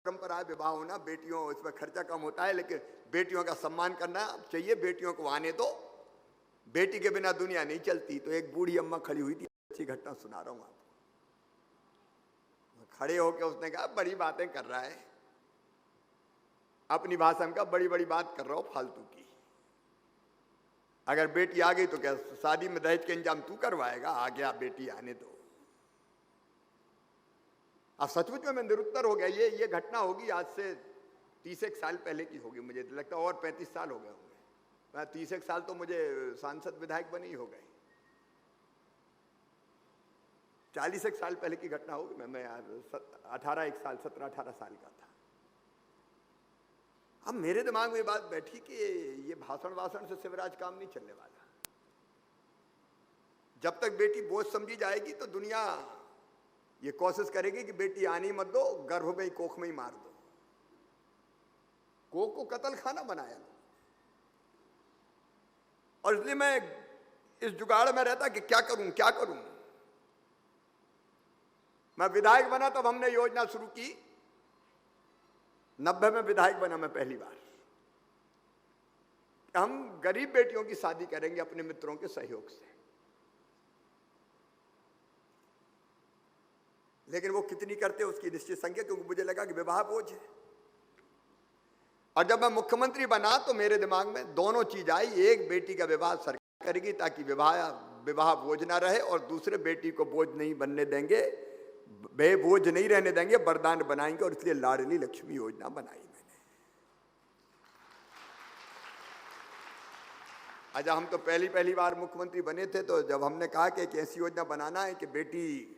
परंपरा है विवाह होना, बेटियों इसमें खर्चा कम होता है, लेकिन बेटियों का सम्मान करना चाहिए, बेटियों को आने दो, बेटी के बिना दुनिया नहीं चलती। तो एक बूढ़ी अम्मा खड़ी हुई थी, अच्छी घटना सुना रहा हूं आपको। खड़े होकर उसने कहा बड़ी बातें कर रहा है, अपनी भाषा में कहा बड़ी बड़ी बात कर रहा हो फालतू की, अगर बेटी आ गई तो क्या शादी में दहेज के इंतजाम तू करवाएगा? आ गया बेटी आने दो। अब सचमुच में मैं निरुत्तर हो गया। ये घटना होगी आज से 30 साल पहले की होगी, मुझे लगता है, और 35 साल हो गए होंगे। मैं 30 साल तो मुझे सांसद विधायक बने ही हो गए, 40 साल पहले की घटना होगी। मैं यार 17-18 साल का था। अब मेरे दिमाग में ये बात बैठी कि ये भाषण से शिवराज काम नहीं चलने वाला। जब तक बेटी बोझ समझी जाएगी तो दुनिया ये कोशिश करेगी कि बेटी आनी मत दो, गर्भ में ही कोख में ही मार दो। कोख को कत्ल खाना बनाया। और इसलिए मैं इस जुगाड़ में रहता कि क्या करूं। मैं विधायक बना तब हमने योजना शुरू की, 90 में विधायक बना मैं पहली बार। हम गरीब बेटियों की शादी करेंगे अपने मित्रों के सहयोग से। लेकिन वो कितनी करते उसकी निश्चित संख्या, क्योंकि मुझे लगा कि विवाह बोझ है। और जब मैं मुख्यमंत्री बना तो मेरे दिमाग में दोनों चीज आई। एक, बेटी का विवाह सरकार करेगी ताकि विवाह बोझ ना रहे, और दूसरे, बेटी को बोझ नहीं बनने देंगे, बेबोझ नहीं रहने देंगे, वरदान बनाएंगे। और इसलिए लाडली लक्ष्मी योजना बनाई मैंने। अच्छा, हम तो पहली बार मुख्यमंत्री बने थे, तो जब हमने कहा कि एक ऐसी योजना बनाना है कि बेटी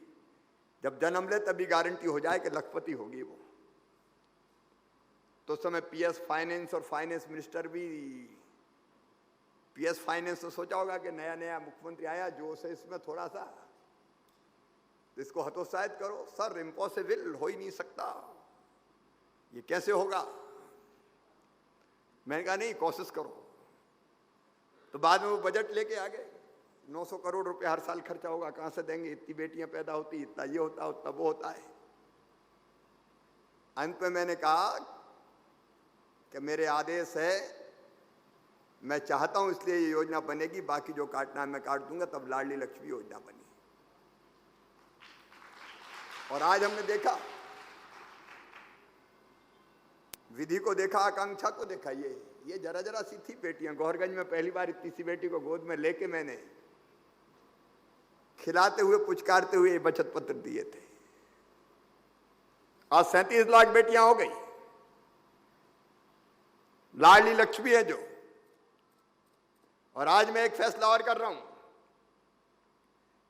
जब जन्म ले तभी गारंटी हो जाए कि लखपति होगी वो, तो उस समय पीएस फाइनेंस और फाइनेंस मिनिस्टर भी, पीएस फाइनेंस तो सोचा होगा कि नया मुख्यमंत्री आया, जो से इसमें थोड़ा सा इसको हतोत्साहित करो। सर, इम्पॉसिबल, हो ही नहीं सकता, ये कैसे होगा? मैंने कहा नहीं, कोशिश करो। तो बाद में वो बजट लेके आ गए, 900 करोड़ रुपए हर साल खर्चा होगा, कहां से देंगे? इतनी बेटियां पैदा होती, इतना ये होता, उतना वो होता है। अंत में मैंने कहा कि मेरे आदेश है, मैं चाहता हूं इसलिए ये योजना बनेगी, बाकी जो काटना है मैं काट दूंगा। तब लाडली लक्ष्मी योजना बनी। और आज हमने देखा, विधि को देखा, आकांक्षा को देखा। ये जरा सी थी बेटियां। गौरगंज में पहली बार इतनी सी बेटी को गोद में लेके मैंने खिलाते हुए पुचकारते हुए बचत पत्र दिए थे। आज 37 लाख बेटियां हो गई। लाडली लक्ष्मी है जो। और आज मैं एक फैसला और कर रहा हूं,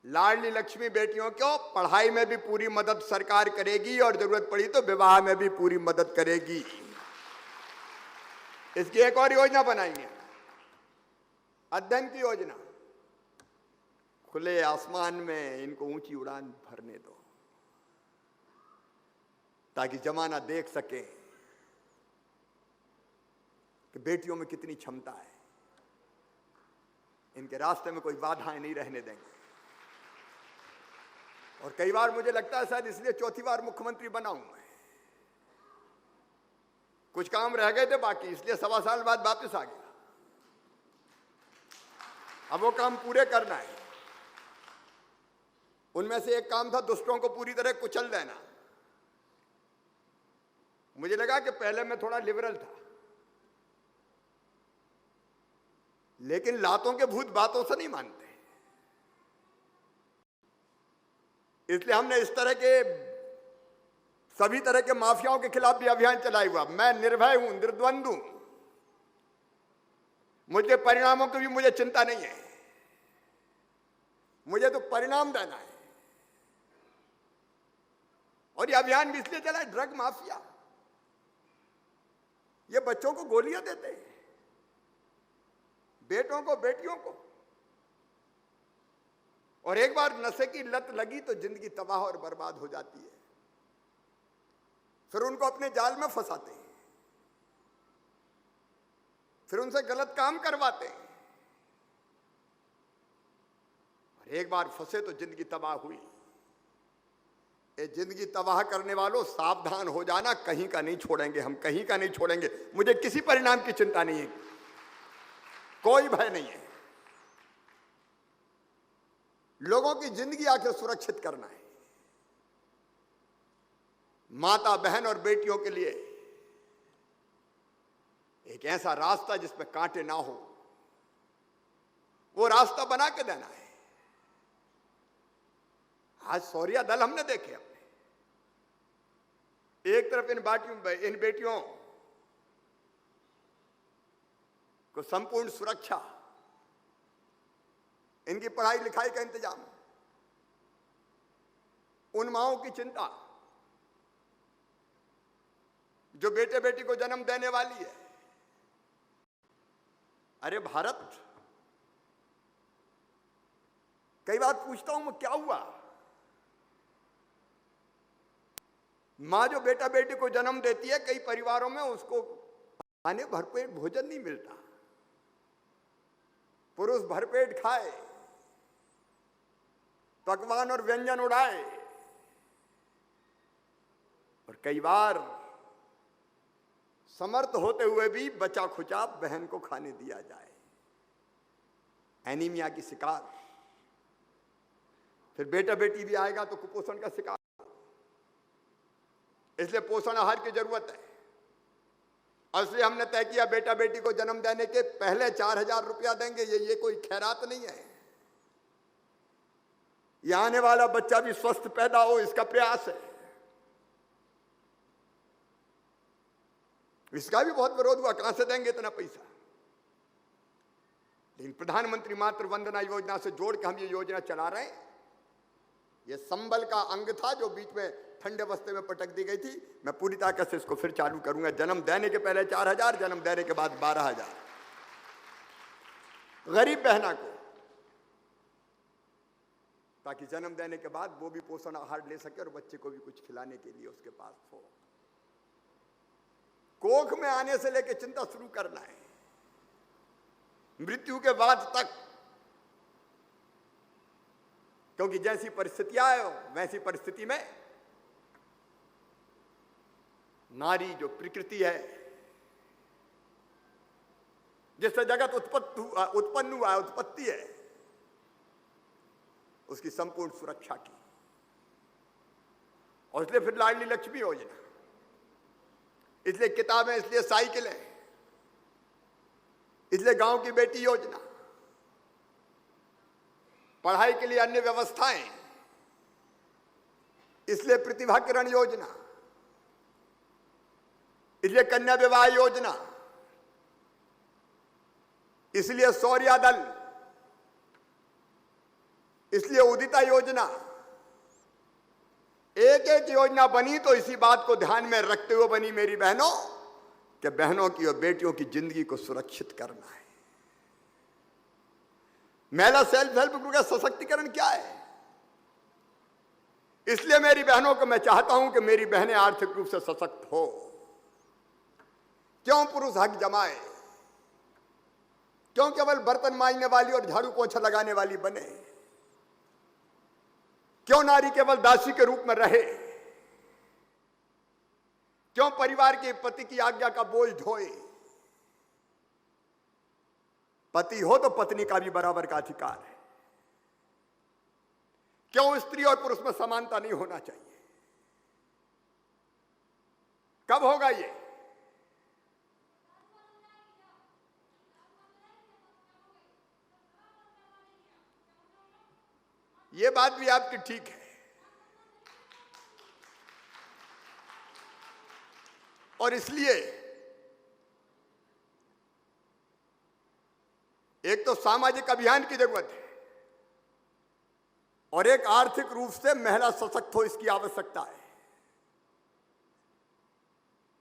लाडली लक्ष्मी बेटियों को पढ़ाई में भी पूरी मदद सरकार करेगी, और जरूरत पड़ी तो विवाह में भी पूरी मदद करेगी। इसकी एक और योजना बनाएंगे, अध्ययन की योजना। खुले आसमान में इनको ऊंची उड़ान भरने दो, ताकि जमाना देख सके कि बेटियों में कितनी क्षमता है। इनके रास्ते में कोई बाधाएं नहीं रहने देंगे। और कई बार मुझे लगता है शायद इसलिए चौथी बार मुख्यमंत्री बना हूं मैं। कुछ काम रह गए थे बाकी, इसलिए 1.25 साल बाद वापस आ गया। अब वो काम पूरे करना है। उनमें से एक काम था दुष्टों को पूरी तरह कुचल देना। मुझे लगा कि पहले मैं थोड़ा लिबरल था, लेकिन लातों के भूत बातों से नहीं मानते। इसलिए हमने इस तरह के सभी तरह के माफियाओं के खिलाफ भी अभियान चलाया हुआ। मैं निर्भय हूं, निर्द्वंद हूं। मुझे परिणामों की भी मुझे चिंता नहीं है, मुझे तो परिणाम देना है। और ये अभियान भी इसलिए चला है, ड्रग माफिया ये बच्चों को गोलियां देते हैं, बेटों को, बेटियों को। और एक बार नशे की लत लगी तो जिंदगी तबाह और बर्बाद हो जाती है। फिर उनको अपने जाल में फंसाते हैं, फिर उनसे गलत काम करवाते हैं। और एक बार फंसे तो जिंदगी तबाह हुई। ये जिंदगी तबाह करने वालों, सावधान हो जाना, कहीं का नहीं छोड़ेंगे हम, कहीं का नहीं छोड़ेंगे। मुझे किसी परिणाम की चिंता नहीं है, कोई भय नहीं है। लोगों की जिंदगी आखिर सुरक्षित करना है। माता बहन और बेटियों के लिए एक ऐसा रास्ता जिसमें कांटे ना हो, वो रास्ता बना के देना है। आज शौर्य दल हमने देखे अपने, एक तरफ इन बेटियों को संपूर्ण सुरक्षा, इनकी पढ़ाई लिखाई का इंतजाम, उन माओं की चिंता जो बेटे बेटी को जन्म देने वाली है। अरे भारत, कई बार पूछता हूं मैं, क्या हुआ? मां जो बेटा बेटी को जन्म देती है, कई परिवारों में उसको खाने भरपेट भोजन नहीं मिलता। पुरुष भरपेट खाए, पकवान और व्यंजन उड़ाए, और कई बार समर्थ होते हुए भी बचा खुचा बहन को खाने दिया जाए। एनीमिया की शिकार, फिर बेटा बेटी भी आएगा तो कुपोषण का शिकार। इसलिए पोषण आहार की जरूरत है। और इसलिए हमने तय किया बेटा बेटी को जन्म देने के पहले 4,000 रुपया देंगे। ये कोई खैरात नहीं है, ये आने वाला बच्चा भी स्वस्थ पैदा हो, इसका प्रयास है। इसका भी बहुत विरोध हुआ, कहां से देंगे इतना पैसा? लेकिन प्रधानमंत्री मातृ वंदना योजना से जोड़ के हम ये योजना चला रहे हैं। ये संबल का अंग था जो बीच में ठंडे बस्ते में पटक दी गई थी। मैं पूरी ताकत से इसको फिर चालू करूंगा। जन्म देने के पहले 4,000, जन्म देने के बाद 12,000 गरीब बहना को, ताकि जन्म देने के बाद वो भी पोषण आहार ले सके और बच्चे को भी कुछ खिलाने के लिए उसके पास हो। कोख में आने से लेकर चिंता शुरू करना है, मृत्यु के बाद तक, क्योंकि जैसी परिस्थितियां है वैसी परिस्थिति में नारी जो प्रकृति है, जिससे जगत उत्पन्न हुआ है, उत्पत्ति है, उसकी संपूर्ण सुरक्षा की। और इसलिए फिर लाडली लक्ष्मी योजना, इसलिए किताबें, इसलिए साइकिलें, इसलिए गांव की बेटी योजना, पढ़ाई के लिए अन्य व्यवस्थाएं, इसलिए प्रतिभा किरण योजना, इसलिए कन्या विवाह योजना, इसलिए शौर्य दल, इसलिए उदिता योजना। एक एक योजना बनी तो इसी बात को ध्यान में रखते हुए बनी मेरी बहनों, कि बहनों की और बेटियों की जिंदगी को सुरक्षित करना है। महिला सेल्फ हेल्प ग्रुप का सशक्तिकरण क्या है? इसलिए मेरी बहनों को मैं चाहता हूं कि मेरी बहनें आर्थिक रूप से सशक्त हो। क्यों पुरुष हक जमाए? क्यों केवल बर्तन मांजने वाली और झाड़ू पोछा लगाने वाली बने? क्यों नारी केवल दासी के रूप में रहे? क्यों परिवार के पति की आज्ञा का बोझ ढोए? पति हो तो पत्नी का भी बराबर का अधिकार है। क्यों स्त्री और पुरुष में समानता नहीं होना चाहिए? कब होगा ये? ये बात भी आपकी ठीक है। और इसलिए एक तो सामाजिक अभियान की जरूरत है और एक आर्थिक रूप से महिला सशक्त हो, इसकी आवश्यकता है।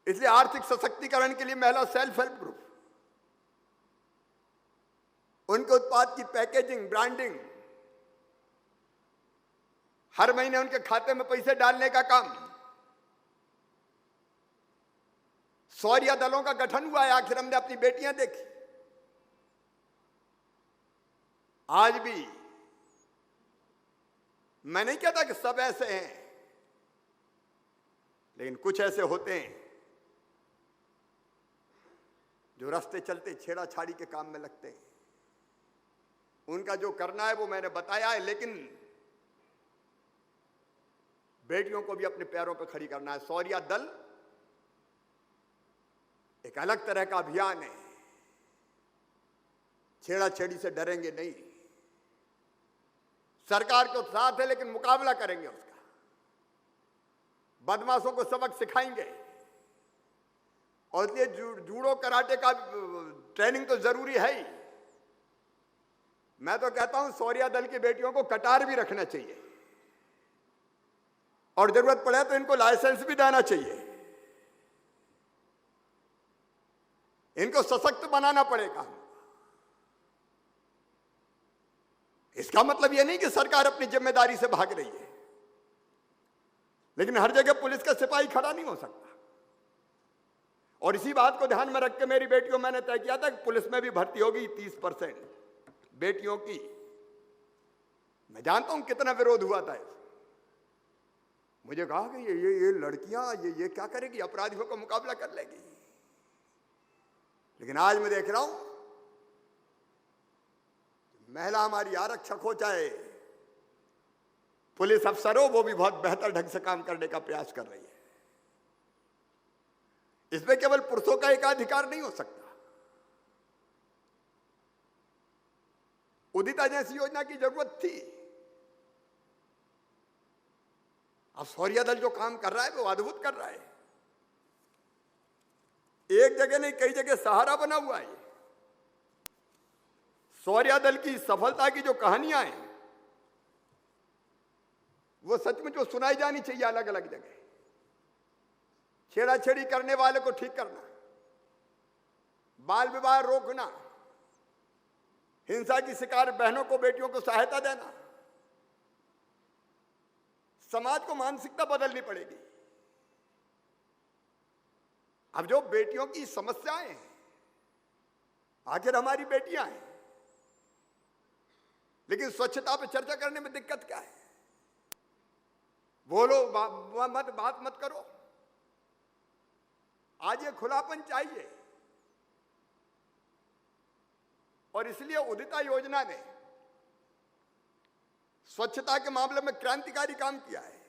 इसलिए आर्थिक सशक्तिकरण के लिए महिला सेल्फ हेल्प ग्रुप, उनके उत्पाद की पैकेजिंग, ब्रांडिंग, हर महीने उनके खाते में पैसे डालने का काम। शौर्य दलों का गठन हुआ है। आखिर हमने अपनी बेटियां देखी। आज भी मैं नहीं कहता कि सब ऐसे हैं, लेकिन कुछ ऐसे होते हैं जो रास्ते चलते छेड़ाछाड़ी के काम में लगते हैं। उनका जो करना है वो मैंने बताया है, लेकिन बेटियों को भी अपने पैरों पर खड़ी करना है। शौर्य दल एक अलग तरह का अभियान है। छेड़ाछेड़ी से डरेंगे नहीं, सरकार के साथ है लेकिन मुकाबला करेंगे उसका। बदमाशों को सबक सिखाएंगे, और इसलिए जूडो कराटे का ट्रेनिंग तो जरूरी है ही। मैं तो कहता हूं शौर्य दल की बेटियों को कटार भी रखना चाहिए, और जरूरत पड़े तो इनको लाइसेंस भी देना चाहिए। इनको सशक्त बनाना पड़ेगा। इसका मतलब यह नहीं कि सरकार अपनी जिम्मेदारी से भाग रही है, लेकिन हर जगह पुलिस का सिपाही खड़ा नहीं हो सकता। और इसी बात को ध्यान में रख के मेरी बेटियों मैंने तय किया था कि पुलिस में भी भर्ती होगी 30% बेटियों की। मैं जानता हूं कितना विरोध हुआ था। मुझे कहा कि ये लड़कियां ये क्या करेगी, अपराधियों का मुकाबला कर लेगी। लेकिन आज मैं देख रहा हूं महिला हमारी आरक्षक हो चाहे पुलिस अफसर हो, वो भी बहुत बेहतर ढंग से काम करने का प्रयास कर रही है। इसमें केवल पुरुषों का एकाधिकार नहीं हो सकता। उदिता जैसी योजना की जरूरत थी। अब शौर्य दल जो काम कर रहा है वो अद्भुत कर रहा है। एक जगह नहीं कई जगह सहारा बना हुआ है। शौर्य दल की सफलता की जो कहानियां हैं वो सचमुच जो सुनाई जानी चाहिए अलग अलग जगह। छेड़ाछेड़ी करने वाले को ठीक करना, बाल विवाह रोकना, हिंसा की शिकार बहनों को बेटियों को सहायता देना। समाज को मानसिकता बदलनी पड़ेगी। अब जो बेटियों की समस्याएं हैं, आखिर हमारी बेटियां हैं, लेकिन स्वच्छता पर चर्चा करने में दिक्कत क्या है? बोलो बात मत करो। आज ये खुलापन चाहिए, और इसलिए उदिता योजना ने स्वच्छता के मामले में क्रांतिकारी काम किया है।